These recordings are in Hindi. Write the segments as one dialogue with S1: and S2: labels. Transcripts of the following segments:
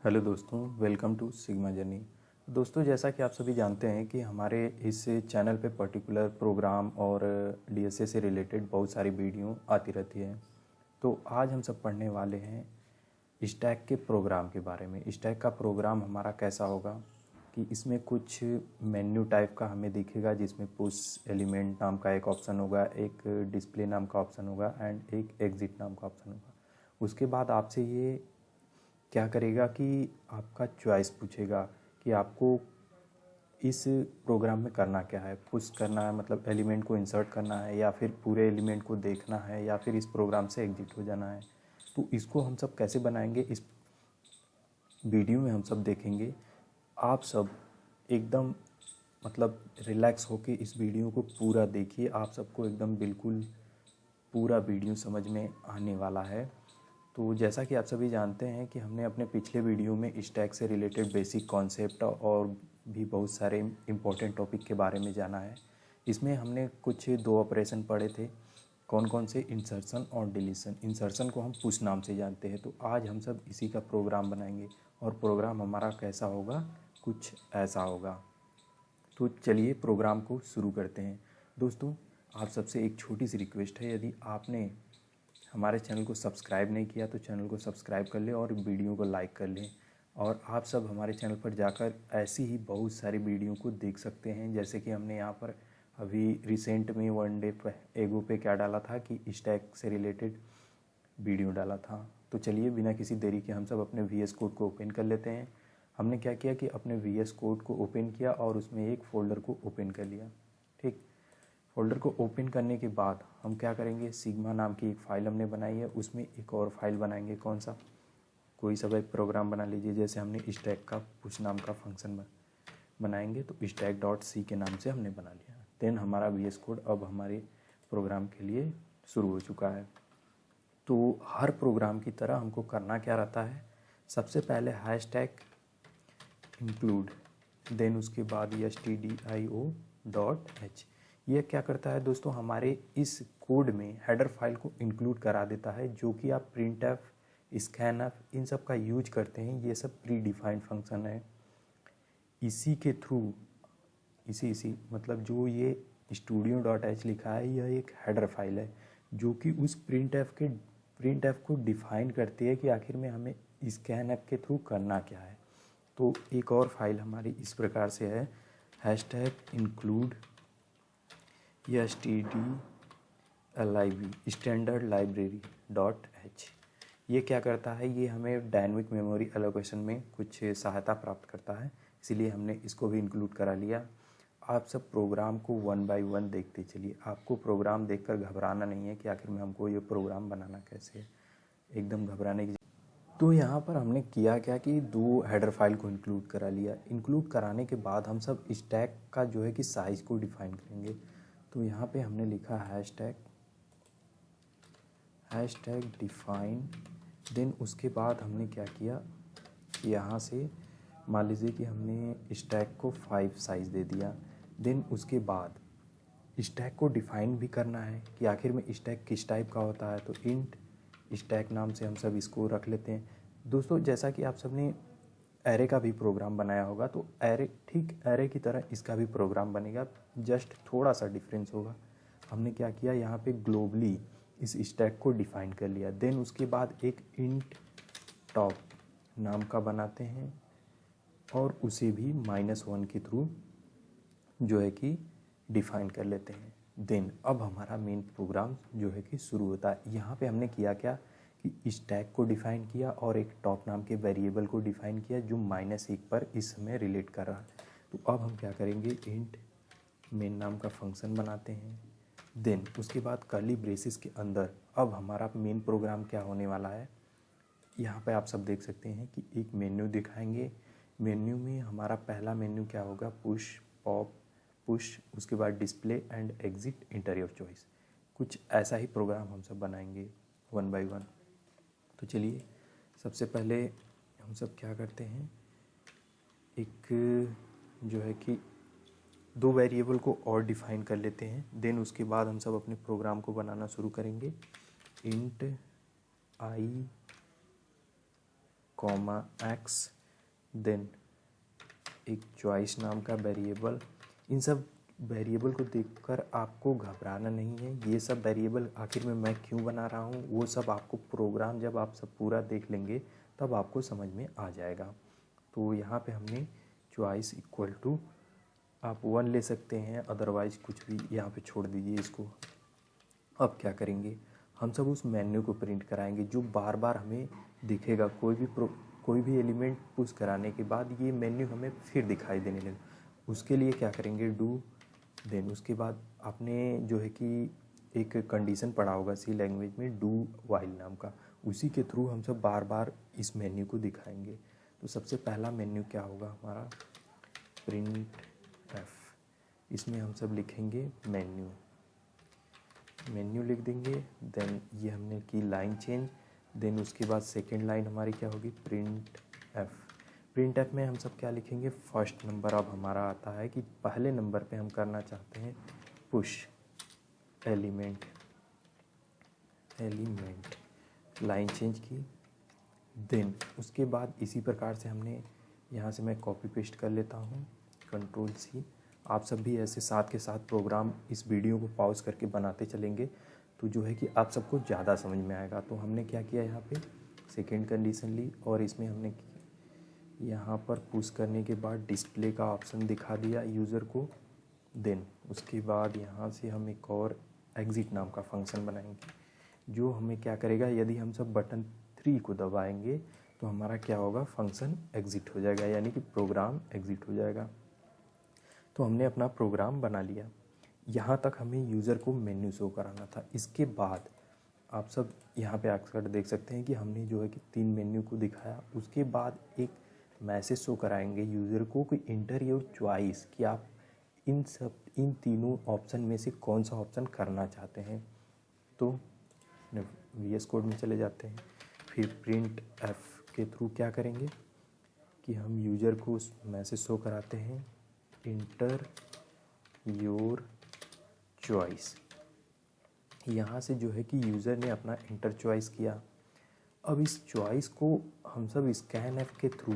S1: हेलो दोस्तों, वेलकम टू सिग्मा जर्नी। दोस्तों, जैसा कि आप सभी जानते हैं कि हमारे इस चैनल पे पर्टिकुलर प्रोग्राम और डीएसए से रिलेटेड बहुत सारी वीडियो आती रहती है। तो आज हम सब पढ़ने वाले हैं स्टैक के प्रोग्राम के बारे में। स्टैक का प्रोग्राम हमारा कैसा होगा कि इसमें कुछ मेन्यू टाइप का हमें दिखेगा, जिसमें पुश एलिमेंट नाम का एक ऑप्शन होगा, एक डिस्प्ले नाम का ऑप्शन होगा एंड एक एग्जिट नाम का ऑप्शन होगा। उसके बाद आपसे ये क्या करेगा कि आपका चॉइस पूछेगा कि आपको इस प्रोग्राम में करना क्या है। पुश करना है मतलब एलिमेंट को इंसर्ट करना है, या फिर पूरे एलिमेंट को देखना है, या फिर इस प्रोग्राम से एग्जिट हो जाना है। तो इसको हम सब कैसे बनाएंगे, इस वीडियो में हम सब देखेंगे। आप सब एकदम मतलब रिलैक्स होके इस वीडियो को पूरा देखिए। आप सबको एकदम बिल्कुल पूरा वीडियो समझ में आने वाला है। तो जैसा कि आप सभी जानते हैं कि हमने अपने पिछले वीडियो में स्टैक से रिलेटेड बेसिक कॉन्सेप्ट और भी बहुत सारे इम्पोर्टेंट टॉपिक के बारे में जाना है। इसमें हमने कुछ दो ऑपरेशन पढ़े थे। कौन कौन से? इंसर्शन और डिलीशन। इंसर्शन को हम पुश नाम से जानते हैं। तो आज हम सब इसी का प्रोग्राम बनाएंगे और प्रोग्राम हमारा कैसा होगा, कुछ ऐसा होगा। तो चलिए प्रोग्राम को शुरू करते हैं। दोस्तों, आप सबसे एक छोटी सी रिक्वेस्ट है, यदि आपने हमारे चैनल को सब्सक्राइब नहीं किया तो चैनल को सब्सक्राइब कर लें और वीडियो को लाइक कर लें। और आप सब हमारे चैनल पर जाकर ऐसी ही बहुत सारी वीडियो को देख सकते हैं। जैसे कि हमने यहाँ पर अभी रिसेंट में वन डे एगो पे क्या डाला था कि स्टैक से रिलेटेड वीडियो डाला था। तो चलिए बिना किसी देरी के हम सब अपने VS कोड को ओपन कर लेते हैं। हमने क्या किया कि अपने VS कोड को ओपन किया और उसमें एक फ़ोल्डर को ओपन कर लिया। ठीक, फोल्डर को ओपन करने के बाद हम क्या करेंगे, सिग्मा नाम की एक फ़ाइल हमने बनाई है, उसमें एक और फाइल बनाएंगे। कौन सा? कोई सब एक प्रोग्राम बना लीजिए। जैसे हमने स्टैक का पुश नाम का फंक्शन बनाएंगे, तो stack.c के नाम से हमने बना लिया। देन हमारा VS कोड अब हमारे प्रोग्राम के लिए शुरू हो चुका है। तो हर प्रोग्राम की तरह हमको करना क्या रहता है, सबसे पहले हैशटैग इंक्लूड, देन उसके बाद stdio.h। ये क्या करता है दोस्तों, हमारे इस कोड में हेडर फाइल को इंक्लूड करा देता है। जो कि आप प्रिंटफ, स्कैनफ इन सब का यूज करते हैं, ये सब प्री डिफाइंड फंक्शन है। इसी के थ्रू इसी मतलब जो ये studio.h लिखा है, यह एक हेडर फाइल है जो कि उस प्रिंटफ को डिफाइन करती है कि आखिर में हमें स्कैनफ के थ्रू करना क्या है। तो एक और फाइल हमारी इस प्रकार से है, hashtag include stdlib standard library .h। ये क्या करता है, ये हमें डायनेमिक मेमोरी एलोकेशन में कुछ सहायता प्राप्त करता है, इसीलिए हमने इसको भी इंक्लूड करा लिया। आप सब प्रोग्राम को वन बाय वन देखते चलिए। आपको प्रोग्राम देखकर घबराना नहीं है कि आखिर में हमको ये प्रोग्राम बनाना कैसे है, एकदम घबराने की। तो यहाँ पर हमने किया क्या कि दो हेडर फाइल को इंक्लूड करा लिया। इंक्लूड कराने के बाद हम सब स्टैक का जो है कि साइज़ को डिफाइन करेंगे। तो यहाँ पे हमने लिखा हैशटैग डिफाइन। देन उसके बाद हमने क्या किया कि यहाँ से मान लीजिए कि हमने स्टैक को 5 साइज़ दे दिया। देन उसके बाद स्टैक को डिफाइन भी करना है कि आखिर में स्टैक किस टाइप का होता है। तो इंट स्टैक नाम से हम सब इसको रख लेते हैं। दोस्तों, जैसा कि आप सब ने एरे का भी प्रोग्राम बनाया होगा, तो एरे ठीक एरे की तरह इसका भी प्रोग्राम बनेगा, जस्ट थोड़ा सा डिफरेंस होगा। हमने क्या किया, यहाँ पे ग्लोबली इस स्टैक को डिफाइन कर लिया। देन उसके बाद एक इंट टॉप नाम का बनाते हैं और उसे भी -1 के थ्रू जो है कि डिफाइन कर लेते हैं। देन अब हमारा मेन प्रोग्राम जो है कि शुरू होता है। यहाँ पे हमने किया क्या कि स्टैक को डिफाइन किया और एक टॉप नाम के वेरिएबल को डिफाइन किया जो -1 पर इस समय रिलेट कर रहा है। तो अब हम क्या करेंगे, इंट मेन नाम का फंक्शन बनाते हैं। देन उसके बाद कर्ली ब्रेसेस के अंदर अब हमारा मेन प्रोग्राम क्या होने वाला है, यहाँ पे आप सब देख सकते हैं कि एक मेन्यू दिखाएंगे। मेन्यू में हमारा पहला मेन्यू क्या होगा, पुश, पॉप, पुश, उसके बाद display and exit, inter your choice. कुछ ऐसा ही प्रोग्राम हम सब बनाएंगे वन बाय वन। तो चलिए सबसे पहले हम सब क्या करते हैं, एक जो है कि दो वेरिएबल को और डिफाइन कर लेते हैं। देन उसके बाद हम सब अपने प्रोग्राम को बनाना शुरू करेंगे। इंट आई कॉमा एक्स, देन एक चॉइस नाम का वेरिएबल। इन सब वेरिएबल को देखकर आपको घबराना नहीं है। ये सब वेरिएबल आखिर में मैं क्यों बना रहा हूँ वो सब आपको प्रोग्राम जब आप सब पूरा देख लेंगे तब आपको समझ में आ जाएगा। तो यहाँ पे हमने चॉइस इक्वल टू, आप 1 ले सकते हैं, अदरवाइज कुछ भी यहाँ पे छोड़ दीजिए इसको। अब क्या करेंगे, हम सब उस मेन्यू को प्रिंट कराएंगे जो बार बार हमें दिखेगा। कोई भी एलिमेंट पुश कराने के बाद ये मेन्यू हमें फिर दिखाई देने लगे। उसके लिए क्या करेंगे, डू, देन उसके बाद आपने जो है कि एक कंडीशन पढ़ा होगा सी लैंग्वेज में, डू वाइल नाम का, उसी के थ्रू हम सब बार बार इस मेन्यू को दिखाएंगे। तो सबसे पहला मेन्यू क्या होगा हमारा, प्रिंट एफ। इसमें हम सब लिखेंगे मेन्यू लिख देंगे। देन ये हमने की लाइन चेंज। देन उसके बाद सेकेंड लाइन हमारी क्या होगी, प्रिंट एफ में हम सब क्या लिखेंगे, फर्स्ट नंबर। अब हमारा आता है कि पहले नंबर पे हम करना चाहते हैं पुश एलिमेंट, लाइन चेंज की। देन उसके बाद इसी प्रकार से हमने यहाँ से मैं कॉपी पेस्ट कर लेता हूँ, कंट्रोल सी। आप सब भी ऐसे साथ के साथ प्रोग्राम इस वीडियो को पॉज करके बनाते चलेंगे तो जो है कि आप सबको ज़्यादा समझ में आएगा। तो हमने क्या किया, यहाँ पे सेकेंड कंडीशन ली और इसमें हमने यहाँ पर पुश करने के बाद डिस्प्ले का ऑप्शन दिखा दिया यूज़र को। देन उसके बाद यहाँ से हम एक और एग्ज़िट नाम का फंक्शन बनाएंगे जो हमें क्या करेगा, यदि हम सब बटन 3 को दबाएंगे तो हमारा क्या होगा, फंक्शन एग्ज़िट हो जाएगा, यानी कि प्रोग्राम एग्ज़िट हो जाएगा। तो हमने अपना प्रोग्राम बना लिया। यहाँ तक हमें यूज़र को मेन्यू शो कराना था। इसके बाद आप सब यहाँ पे आकर देख सकते हैं कि हमने जो है कि 3 मेन्यू को दिखाया। उसके बाद एक मैसेज शो कराएंगे यूज़र को कि इंटर योर चॉइस, कि आप इन तीनों ऑप्शन में से कौन सा ऑप्शन करना चाहते हैं। तो VS कोड में चले जाते हैं, फिर प्रिंट एफ के थ्रू क्या करेंगे कि हम यूज़र को उस मैसेज शो कराते हैं, इंटर योर चॉइस। यहाँ से जो है कि यूज़र ने अपना इंटर चॉइस किया। अब इस चॉइस को हम सब स्कैन एफ के थ्रू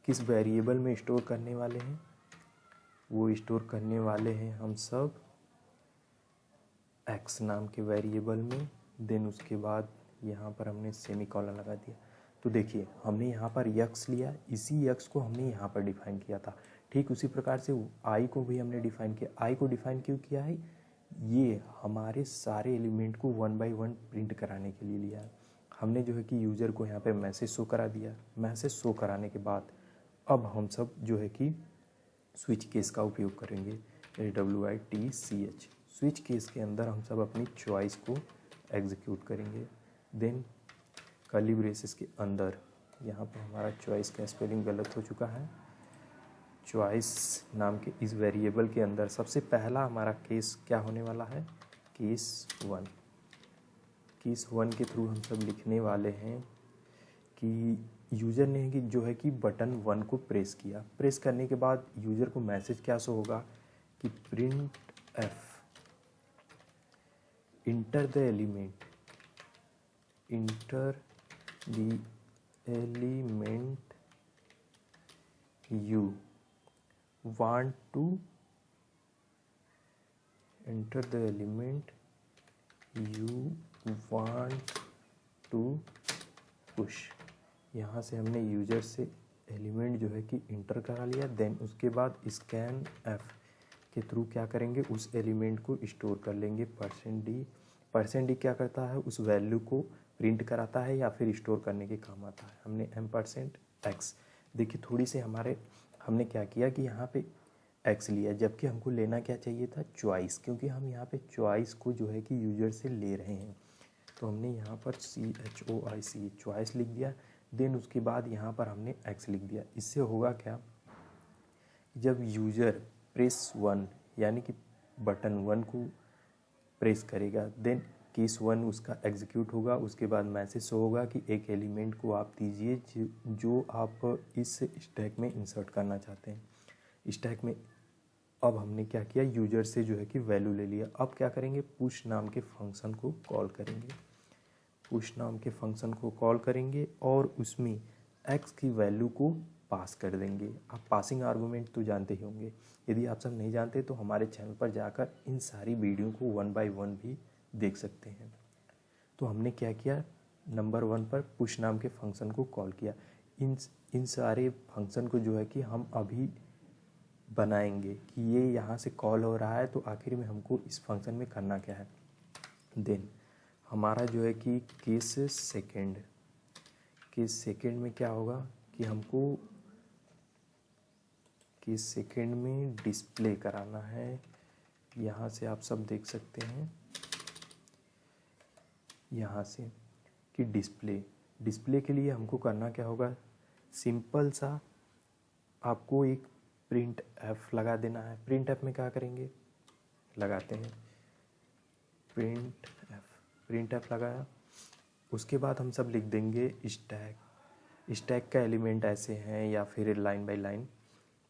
S1: किस वेरिएबल में स्टोर करने वाले हैं, वो स्टोर करने वाले हैं हम सब एक्स नाम के वेरिएबल में। देन उसके बाद यहाँ पर हमने सेमीकोलन लगा दिया। तो देखिए हमने यहाँ पर यक्स लिया, इसी यक्स को हमने यहाँ पर डिफ़ाइन किया था। ठीक उसी प्रकार से आई को भी हमने डिफ़ाइन किया। आई को डिफ़ाइन क्यों किया है, ये हमारे सारे एलिमेंट को 1 बाय 1 प्रिंट कराने के लिए लिया है। हमने जो है कि यूज़र को यहाँ पे मैसेज शो करा दिया। मैसेज शो कराने के बाद अब हम सब जो है कि स्विच केस का उपयोग करेंगे, SWITCH। स्विच केस के अंदर हम सब अपनी चॉइस को एग्जीक्यूट करेंगे। देन कर्ली ब्रेसेस के अंदर, यहाँ पे हमारा चॉइस का स्पेलिंग गलत हो चुका है, चॉइस नाम के इस वेरिएबल के अंदर सबसे पहला हमारा केस क्या होने वाला है, केस 1। केस 1 के थ्रू हम सब लिखने वाले हैं कि यूज़र ने कि जो है कि बटन 1 को प्रेस किया। प्रेस करने के बाद यूज़र को मैसेज क्या शो होगा कि print F, inter the element you want to enter, the element you want to push। यहाँ से हमने यूज़र से एलिमेंट जो है कि इंटर करा लिया। देन उसके बाद स्कैन एफ के थ्रू क्या करेंगे, उस एलिमेंट को स्टोर कर लेंगे। %d क्या करता है, उस वैल्यू को प्रिंट कराता है या फिर स्टोर करने के काम आता है। हमने %x, देखिए थोड़ी से हमने क्या किया कि यहाँ पे x लिया, जबकि हमको लेना क्या चाहिए था, चॉइस, क्योंकि हम यहाँ पे चॉइस को जो है कि यूज़र से ले रहे हैं। तो हमने यहाँ पर CHOIC चॉइस लिख दिया। देन उसके बाद यहाँ पर हमने x लिख दिया। इससे होगा क्या, जब यूज़र प्रेस 1 यानी कि बटन 1 को प्रेस करेगा, देन केस 1 उसका एग्जीक्यूट होगा। उसके बाद मैसेज होगा कि एक एलिमेंट को आप दीजिए जो आप इस स्टैक में इंसर्ट करना चाहते हैं। स्टैक में अब हमने क्या किया, यूज़र से जो है कि वैल्यू ले लिया। अब क्या करेंगे, पुश नाम के फंक्शन को कॉल करेंगे। पुश नाम के फंक्शन को कॉल करेंगे और उसमें x की वैल्यू को पास कर देंगे। आप पासिंग आर्गूमेंट तो जानते ही होंगे। यदि आप सब नहीं जानते तो हमारे चैनल पर जाकर इन सारी वीडियो को 1 बाय 1 भी देख सकते हैं। तो हमने क्या किया, नंबर 1 पर पुश नाम के फंक्शन को कॉल किया। इन सारे फंक्शन को जो है कि हम अभी बनाएंगे कि ये यहाँ से कॉल हो रहा है तो आखिर में हमको इस फंक्शन में करना क्या है। देन हमारा जो है कि केस सेकेंड में क्या होगा कि हमको केस सेकेंड में डिस्प्ले कराना है। यहाँ से आप सब देख सकते हैं, यहाँ से कि डिस्प्ले के लिए हमको करना क्या होगा, सिंपल सा आपको एक प्रिंट एफ लगा देना है। प्रिंट एफ में क्या करेंगे, लगाते हैं प्रिंट एफ लगाया। उसके बाद हम सब लिख देंगे स्टैक का एलिमेंट ऐसे हैं या फिर लाइन बाय लाइन।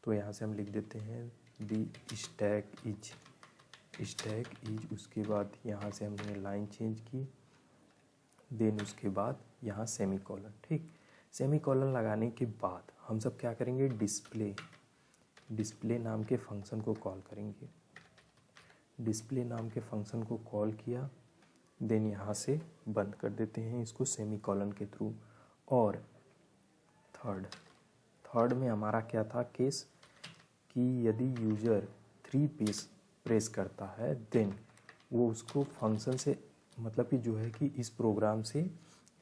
S1: तो यहाँ से हम लिख देते हैं दी स्टैक इज उसके बाद यहाँ से हमने लाइन चेंज की, देन उसके बाद यहाँ सेमीकोलन। ठीक, सेमीकोलन लगाने के बाद हम सब क्या करेंगे, डिस्प्ले नाम के फंक्शन को कॉल करेंगे। डिस्प्ले नाम के फंक्शन को कॉल किया, देन यहाँ से बंद कर देते हैं इसको सेमीकोलन के थ्रू। और थर्ड में हमारा क्या था केस कि यदि यूज़र 3 प्रेस करता है देन वो उसको फंक्शन से मतलब कि जो है कि इस प्रोग्राम से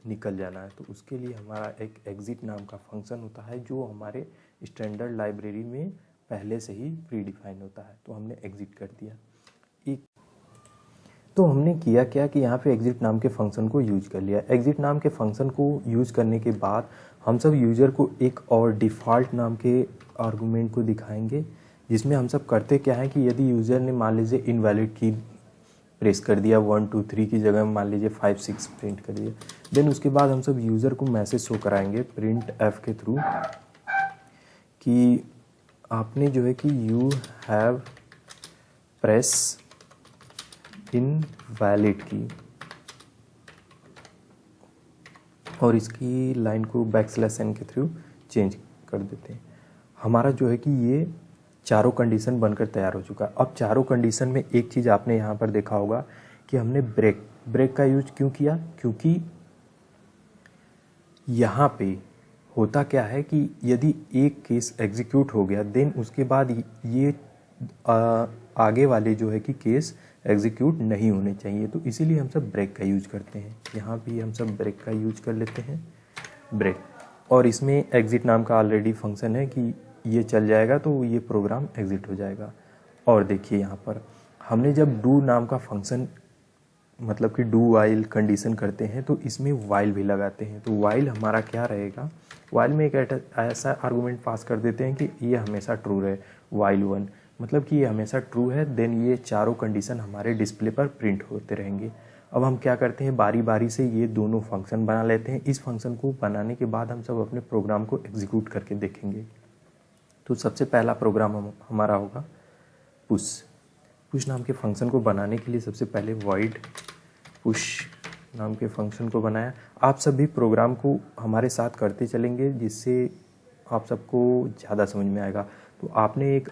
S1: निकल जाना है। तो उसके लिए हमारा एक एग्ज़िट नाम का फंक्शन होता है जो हमारे स्टैंडर्ड लाइब्रेरी में पहले से ही प्री डिफाइन होता है। तो हमने एग्ज़िट कर दिया। तो हमने किया क्या कि यहाँ पे एग्ज़िट नाम के फंक्शन को यूज कर लिया। एग्ज़िट नाम के फंक्शन को यूज करने के बाद हम सब यूज़र को एक और डिफ़ॉल्ट नाम के आर्गूमेंट को दिखाएंगे, जिसमें हम सब करते क्या है कि यदि यूज़र ने मान लीजिए इनवैलिड की प्रेस कर दिया, 1 2 3 की जगह मान लीजिए 5 6 प्रिंट कर दिया, देन उसके बाद हम सब यूज़र को मैसेज शो कराएंगे प्रिंट एफ के थ्रू कि आपने जो है कि यू हैव प्रेस इनवैलिड की, और इसकी लाइन को \n के थ्रू चेंज कर देते हैं। हमारा जो है कि ये चारों कंडीशन बनकर तैयार हो चुका है। अब चारों कंडीशन में एक चीज़ आपने यहाँ पर देखा होगा कि हमने ब्रेक का यूज क्यों किया, क्योंकि यहाँ पे होता क्या है कि यदि एक केस एग्जीक्यूट हो गया देन उसके बाद ये आगे वाले जो है कि केस एग्जीक्यूट नहीं होने चाहिए। तो इसीलिए हम सब ब्रेक का यूज करते हैं। यहाँ भी हम सब ब्रेक का यूज कर लेते हैं, ब्रेक। और इसमें एग्ज़िट नाम का ऑलरेडी फंक्शन है कि ये चल जाएगा तो ये प्रोग्राम एग्ज़िट हो जाएगा। और देखिए यहाँ पर हमने जब डू नाम का फंक्शन मतलब कि डू वाइल कंडीशन करते हैं तो इसमें वाइल भी लगाते हैं। तो वाइल हमारा क्या रहेगा, वाइल में एक ऐसा आर्गूमेंट पास कर देते हैं कि ये हमेशा ट्रू रहे, वाइल 1 मतलब कि ये हमेशा ट्रू है, देन ये चारों कंडीशन हमारे डिस्प्ले पर प्रिंट होते रहेंगे। अब हम क्या करते हैं, बारी बारी से ये दोनों फंक्शन बना लेते हैं। इस फंक्शन को बनाने के बाद हम सब अपने प्रोग्राम को एग्जीक्यूट करके देखेंगे। तो सबसे पहला प्रोग्राम हमारा होगा पुश नाम के फंक्शन को बनाने के लिए सबसे पहले वॉइड पुश नाम के फंक्शन को बनाया। आप सभी प्रोग्राम को हमारे साथ करते चलेंगे जिससे आप सबको ज़्यादा समझ में आएगा। तो आपने एक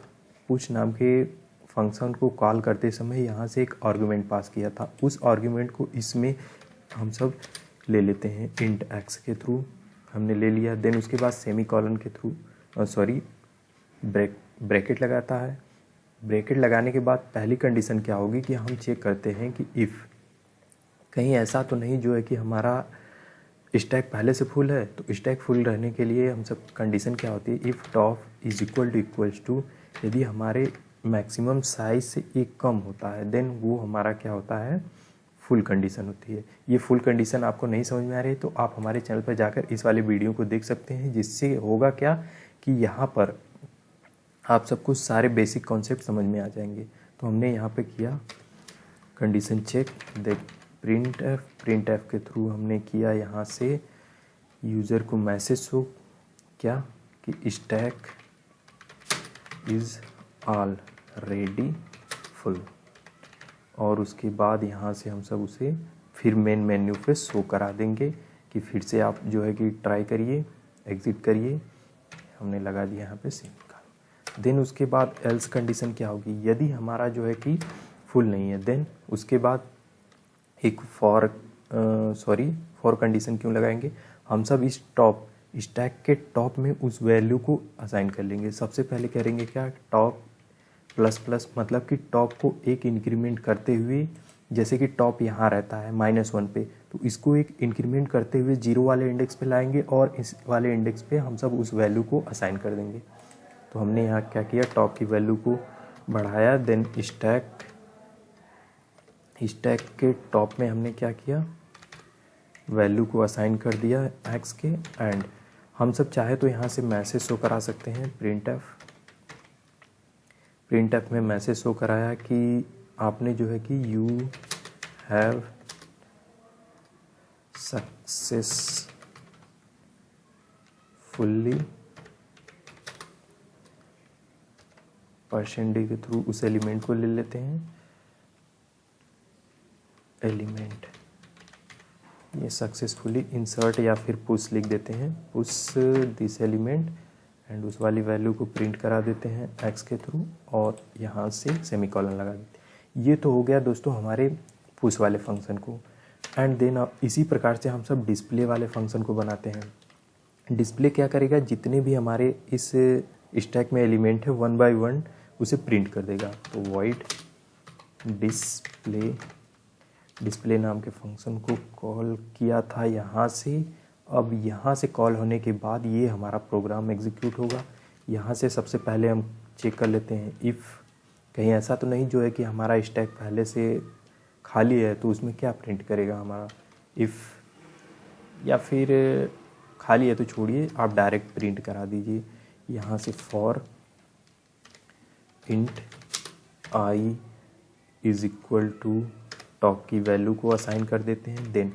S1: पुश नाम के फंक्शन को कॉल करते समय यहाँ से एक आर्गुमेंट पास किया था, उस आर्गुमेंट को इसमें हम सब ले लेते हैं इंट x के थ्रू हमने ले लिया। देन उसके बाद सेमीकोलन के थ्रू ब्रैकेट लगाता है। ब्रैकेट लगाने के बाद पहली कंडीशन क्या होगी कि हम चेक करते हैं कि इफ़ कहीं ऐसा तो नहीं जो है कि हमारा स्टैक पहले से फुल है। तो स्टैक फुल रहने के लिए हम सब कंडीशन क्या होती है, if top is equals to यदि हमारे मैक्सिमम साइज से एक कम होता है देन वो हमारा क्या होता है, फुल कंडीशन होती है। ये फुल कंडीशन आपको नहीं समझ में आ रही तो आप हमारे चैनल पर जाकर इस वाले वीडियो को देख सकते हैं, जिससे होगा क्या कि यहाँ पर आप सबको सारे बेसिक कॉन्सेप्ट समझ में आ जाएंगे। तो हमने यहाँ पे किया कंडीशन चेक, देख प्रिंट एफ के थ्रू हमने किया यहाँ से यूज़र को मैसेज शो क्या कि स्टैक इज़ ऑलरेडी फुल, और उसके बाद यहाँ से हम सब उसे फिर मेन मेन्यू पे शो करा देंगे कि फिर से आप जो है कि ट्राई करिए, एग्ज़िट करिए। हमने लगा दिया यहाँ पे सेमीकोलन। देन उसके बाद एल्स कंडीशन क्या होगी, यदि हमारा जो है कि फुल नहीं है, देन उसके बाद एक फॉर कंडीशन क्यों लगाएंगे, हम सब इस टॉप स्टैक के टॉप में उस वैल्यू को असाइन कर लेंगे। सबसे पहले करेंगे क्या, टॉप प्लस प्लस, मतलब कि टॉप को एक इंक्रीमेंट करते हुए, जैसे कि टॉप यहाँ रहता है -1 पे, तो इसको एक इंक्रीमेंट करते हुए 0 वाले इंडेक्स पे लाएंगे और इस वाले इंडेक्स पे हम सब उस वैल्यू को असाइन कर देंगे। तो हमने यहाँ क्या किया, टॉप की वैल्यू को बढ़ाया, देन स्टैक के टॉप में हमने क्या किया, वैल्यू को असाइन कर दिया एक्स के। एंड हम सब चाहे तो यहाँ से मैसेज शो करा सकते हैं, प्रिंट एफ में मैसेज शो कराया कि आपने जो है कि यू हैव सक्सेसफुली % के थ्रू उस एलिमेंट को ले लेते हैं, एलिमेंट ये सक्सेसफुली इंसर्ट या फिर पुश लिख देते हैं, पुश दिस एलिमेंट, एंड उस वाली वैल्यू को प्रिंट करा देते हैं एक्स के थ्रू और यहाँ से सेमीकोलन लगा देते हैं। ये तो हो गया दोस्तों हमारे पुश वाले फंक्शन को। एंड देन अब इसी प्रकार से हम सब डिस्प्ले वाले फंक्शन को बनाते हैं। डिस्प्ले क्या करेगा, जितने भी हमारे इस स्टैक में एलिमेंट है 1 बाय 1 उसे प्रिंट कर देगा। तो वॉइड डिस्प्ले नाम के फंक्शन को कॉल किया था यहाँ से। अब यहाँ से कॉल होने के बाद ये हमारा प्रोग्राम एग्जीक्यूट होगा। यहाँ से सबसे पहले हम चेक कर लेते हैं इफ़ कहीं ऐसा तो नहीं जो है कि हमारा स्टैक पहले से खाली है, तो उसमें क्या प्रिंट करेगा हमारा इफ़, या फिर खाली है तो छोड़िए, आप डायरेक्ट प्रिंट करा दीजिए। यहाँ से for int i is equal to top की वैल्यू को असाइन कर देते हैं। देन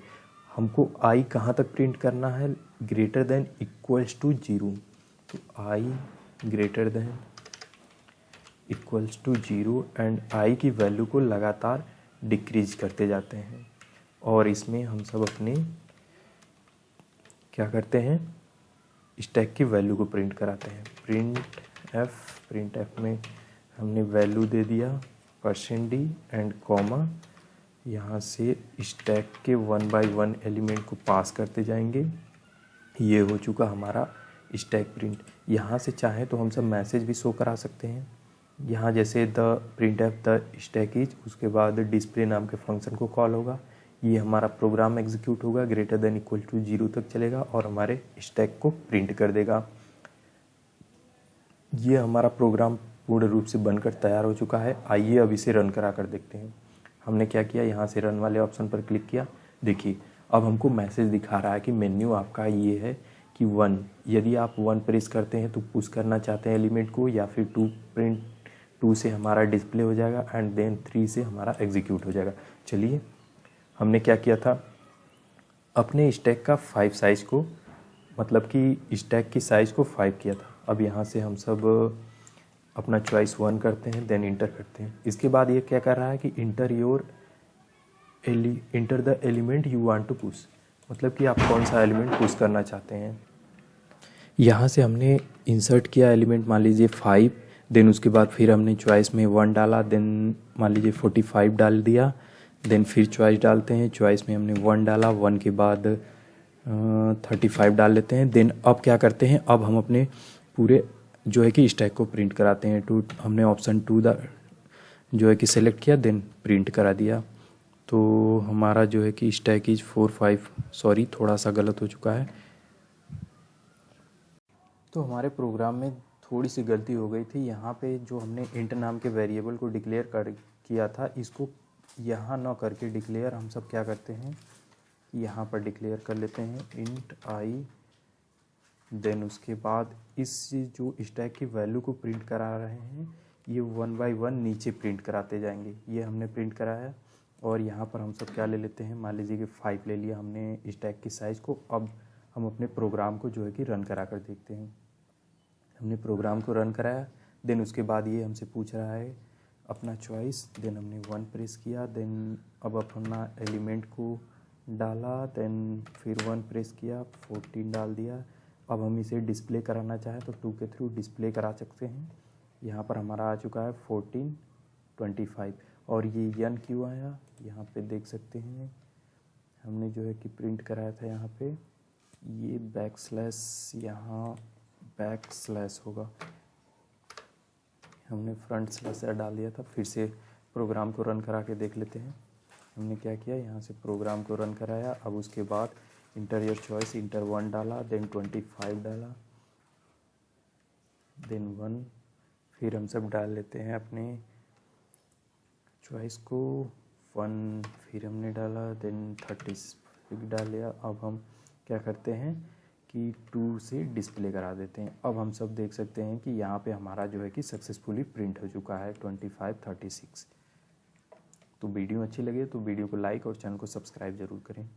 S1: हमको आई कहाँ तक प्रिंट करना है, ग्रेटर देन इक्वल्स टू 0। तो i greater than equals to 0 and i की वैल्यू को लगातार डिक्रीज करते जाते हैं। और इसमें हम सब अपने क्या करते हैं, स्टैक की वैल्यू को प्रिंट कराते हैं। प्रिंट एफ में हमने वैल्यू दे दिया %d एंड कॉमा, यहाँ से स्टैक के 1 बाय 1 एलिमेंट को पास करते जाएंगे। ये हो चुका हमारा स्टैक प्रिंट। यहाँ से चाहें तो हम सब मैसेज भी शो करा सकते हैं। यहाँ जैसे the print F the stack is, उसके बाद डिस्प्ले नाम के फंक्शन को कॉल होगा, ये हमारा प्रोग्राम एग्जीक्यूट होगा, ग्रेटर देन इक्वल टू 0 तक चलेगा और हमारे स्टैक को प्रिंट कर देगा। ये हमारा प्रोग्राम पूर्ण रूप से बनकर तैयार हो चुका है। आइए अब इसे रन करा कर देखते हैं। हमने क्या किया, यहाँ से रन वाले ऑप्शन पर क्लिक किया। देखिए अब हमको मैसेज दिखा रहा है कि मेन्यू आपका ये है कि 1, यदि आप 1 प्रेस करते हैं तो पुश करना चाहते हैं एलिमेंट को, या फिर 2 से हमारा डिस्प्ले हो जाएगा एंड देन 3 से हमारा एग्जीक्यूट हो जाएगा। चलिए हमने क्या किया था, अपने स्टैक का 5 साइज़ को, मतलब कि स्टैक की साइज़ को 5 किया था। अब यहाँ से हम सब अपना चॉइस 1 करते हैं, देन इंटर करते हैं। इसके बाद ये क्या कर रहा है कि enter the element you want to push, मतलब कि आप कौन सा एलिमेंट पुश करना चाहते हैं। यहाँ से हमने इंसर्ट किया एलिमेंट, मान लीजिए 5, देन उसके बाद फिर हमने चॉइस में 1 डाला, देन मान लीजिए 45 डाल दिया, देन फिर चॉइस डालते हैं, चॉइस में हमने 1 डाला, 1 के बाद 35 डाल लेते हैं। देन अब क्या करते हैं, अब हम अपने पूरे जो है कि स्टैक को प्रिंट कराते हैं। हमने ऑप्शन 2 जो है कि सेलेक्ट किया, देन प्रिंट करा दिया। तो हमारा जो है कि स्टैक इज 4 5, थोड़ा सा गलत हो चुका है। तो हमारे प्रोग्राम में थोड़ी सी गलती हो गई थी। यहाँ पे जो हमने इंट नाम के वेरिएबल को डिक्लेयर किया था, इसको यहाँ ना करके डिक्लेयर हम सब क्या करते हैं, यहाँ पर डिक्लेयर कर लेते हैं इंट आई। देन उसके बाद इस जो स्टैक की वैल्यू को प्रिंट करा रहे हैं, ये 1 बाय 1 नीचे प्रिंट कराते जाएंगे। ये हमने प्रिंट कराया और यहाँ पर हम सब क्या ले लेते हैं, मान लीजिए कि 5 ले लिया हमने स्टैक की साइज़ को। अब हम अपने प्रोग्राम को जो है कि रन करा कर देखते हैं। हमने प्रोग्राम को रन कराया, देन उसके बाद ये हमसे पूछ रहा है अपना चॉइस, देन हमने 1 प्रेस किया, देन अब अपना एलिमेंट को डाला, देन फिर 1 प्रेस किया, 14 डाल दिया। अब हम इसे डिस्प्ले कराना चाहें तो 2 के थ्रू डिस्प्ले करा सकते हैं। यहाँ पर हमारा आ चुका है 14, 25 और ये यन क्यों आया यहाँ पे देख सकते हैं। हमने जो है कि प्रिंट कराया था यहाँ पे, ये बैकस्लैश, यहाँ बैकस्लैश होगा, हमने फ्रंट स्लैश डाल दिया था। फिर से प्रोग्राम को रन करा के देख लेते हैं। हमने क्या किया, यहाँ से प्रोग्राम को रन कराया। अब उसके बाद इंटर योर चॉइस, इंटर 1 डाला, देन 25 डाला, देन 1, फिर हम सब डाल लेते हैं अपने चॉइस को, 1 फिर हमने डाला, देन 36 डाल लिया। अब हम क्या करते हैं कि 2 से डिस्प्ले करा देते हैं। अब हम सब देख सकते हैं कि यहाँ पे हमारा जो है कि सक्सेसफुली प्रिंट हो चुका है 25, 36। तो वीडियो अच्छी लगे तो वीडियो को लाइक और चैनल को सब्सक्राइब ज़रूर करें।